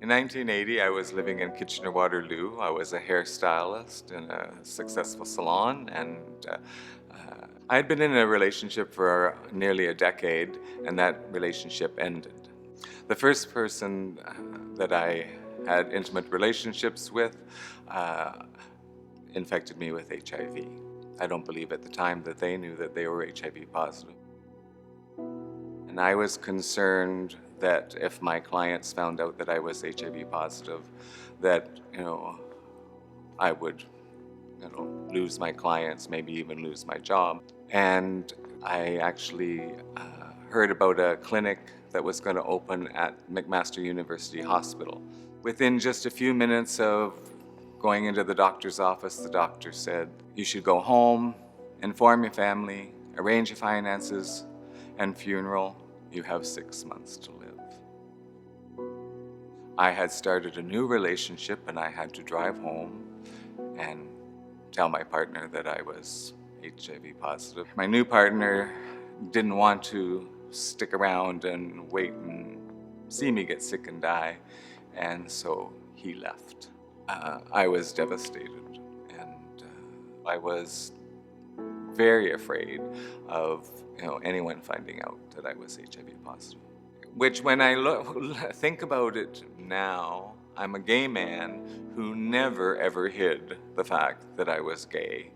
In 1980, I was living in Kitchener-Waterloo. I was a hairstylist in a successful salon, and I had been in a relationship for nearly a decade, and that relationship ended. The first person that I had intimate relationships with infected me with HIV. I don't believe at the time that they knew that they were HIV positive. And I was concerned that if my clients found out that I was HIV positive, that, I would, lose my clients, maybe even lose my job. And I actually heard about a clinic that was going to open at McMaster University Hospital. Within just a few minutes of going into the doctor's office, the doctor said, "You should go home, inform your family, arrange your finances and funeral. You have 6 months to live." I had started a new relationship, and I had to drive home and tell my partner that I was HIV positive. My new partner didn't want to stick around and wait and see me get sick and die, and so he left. I was devastated, and I was very afraid of anyone finding out that I was HIV positive. Which, when I think about it now, I'm a gay man who never ever hid the fact that I was gay.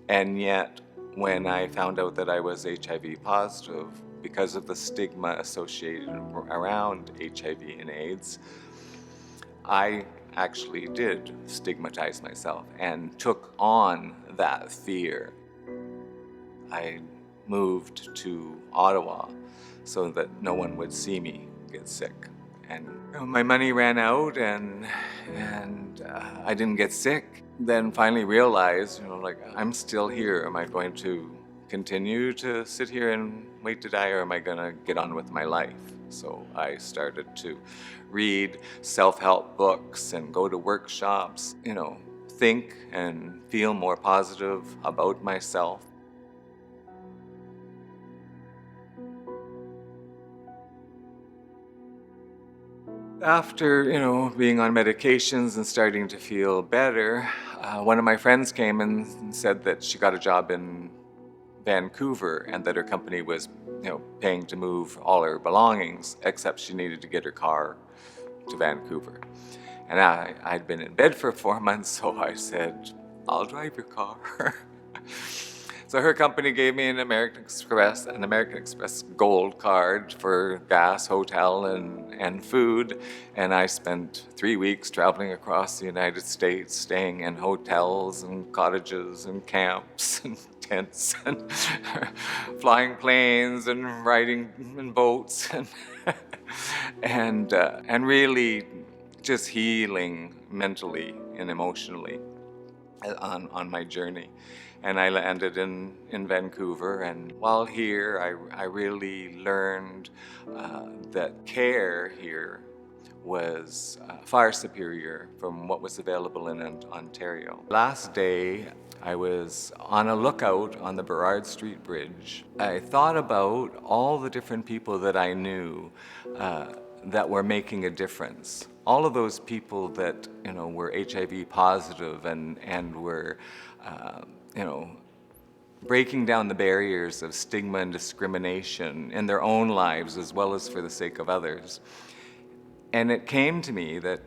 And yet, when I found out that I was HIV positive, because of the stigma associated around HIV and AIDS, I actually did stigmatize myself and took on that fear. I moved to Ottawa so that no one would see me get sick. And my money ran out, and I didn't get sick. Then finally realized, I'm still here. Am I going to continue to sit here and wait to die, or am I going to get on with my life? So I started to read self-help books and go to workshops, think and feel more positive about myself. After, being on medications and starting to feel better, one of my friends came and said that she got a job in Vancouver and that her company was, paying to move all her belongings, except she needed to get her car to Vancouver. And I'd been in bed for 4 months, so I said, "I'll drive your car." So her company gave me an American Express Gold card for gas, hotel, and food. And I spent 3 weeks traveling across the United States, staying in hotels and cottages and camps and tents and flying planes and riding in boats and really just healing mentally and emotionally on my journey. And I landed in Vancouver, and while here, I really learned that care here was far superior from what was available in Ontario. Last day, I was on a lookout on the Burrard Street Bridge. I thought about all the different people that I knew that were making a difference. All of those people that were HIV positive and were breaking down the barriers of stigma and discrimination in their own lives as well as for the sake of others. And it came to me that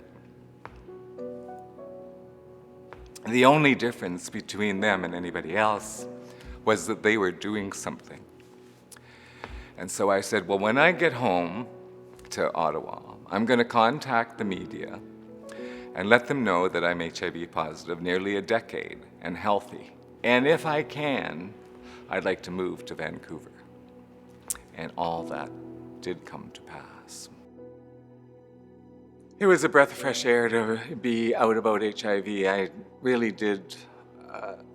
the only difference between them and anybody else was that they were doing something. And so I said, well, when I get home to Ottawa, I'm going to contact the media and let them know that I'm HIV positive, nearly a decade, and healthy. And if I can, I'd like to move to Vancouver. And all that did come to pass. It was a breath of fresh air to be out about HIV. I really did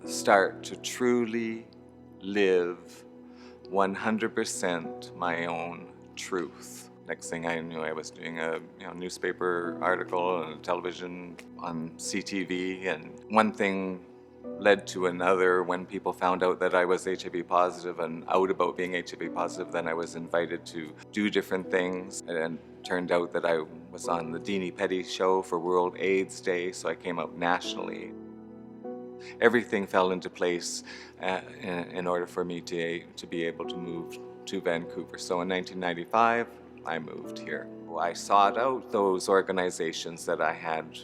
start to truly live 100% my own truth. Next thing I knew, I was doing a newspaper article and television on CTV, and one thing led to another. When people found out that I was HIV positive and out about being HIV positive, then I was invited to do different things, and it turned out that I was on the Deanie Petty show for World AIDS Day, so I came out nationally. Everything fell into place in order for me to be able to move to Vancouver. So in 1995, I moved here. I sought out those organizations that I had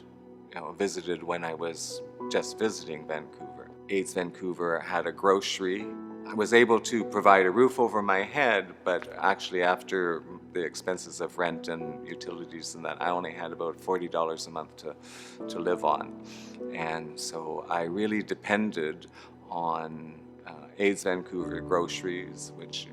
visited when I was just visiting Vancouver. AIDS Vancouver had a grocery. I was able to provide a roof over my head, but actually after the expenses of rent and utilities and that, I only had about $40 a month to live on. And so I really depended on AIDS Vancouver groceries, which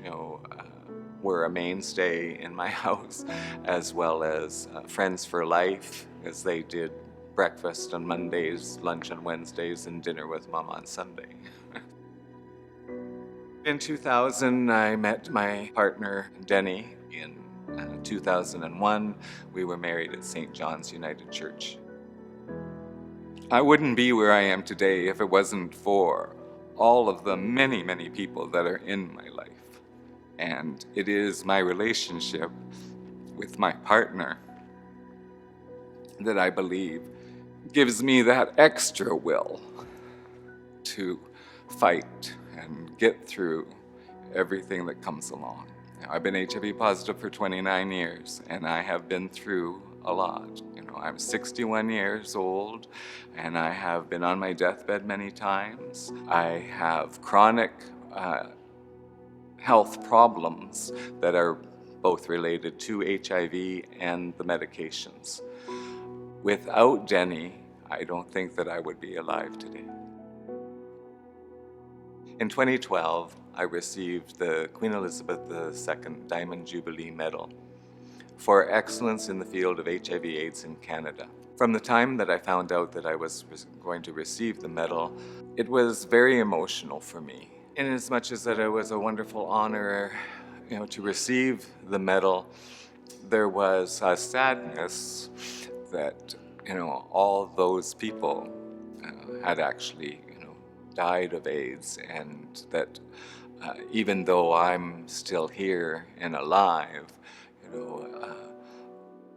were a mainstay in my house, as well as Friends for Life, as they did breakfast on Mondays, lunch on Wednesdays, and dinner with Mom on Sunday. In 2000, I met my partner, Denny. In 2001, we were married at St. John's United Church. I wouldn't be where I am today if it wasn't for all of the many, many people that are in my life. And it is my relationship with my partner that I believe gives me that extra will to fight and get through everything that comes along. Now, I've been HIV positive for 29 years, and I have been through a lot. I'm 61 years old, and I have been on my deathbed many times. I have chronic health problems that are both related to HIV and the medications. Without Denny, I don't think that I would be alive today. In 2012, I received the Queen Elizabeth II Diamond Jubilee Medal for excellence in the field of HIV/AIDS in Canada. From the time that I found out that I was going to receive the medal, it was very emotional for me. In as much as that it was a wonderful honor, to receive the medal, there was a sadness that, all those people had actually, died of AIDS, and that even though I'm still here and alive,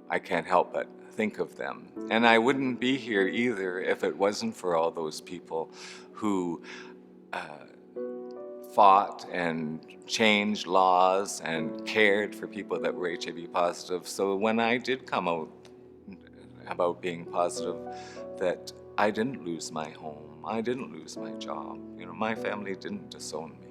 I can't help but think of them. And I wouldn't be here either if it wasn't for all those people who fought and changed laws and cared for people that were HIV positive. So when I did come out about being positive, that I didn't lose my home, I didn't lose my job, my family didn't disown me.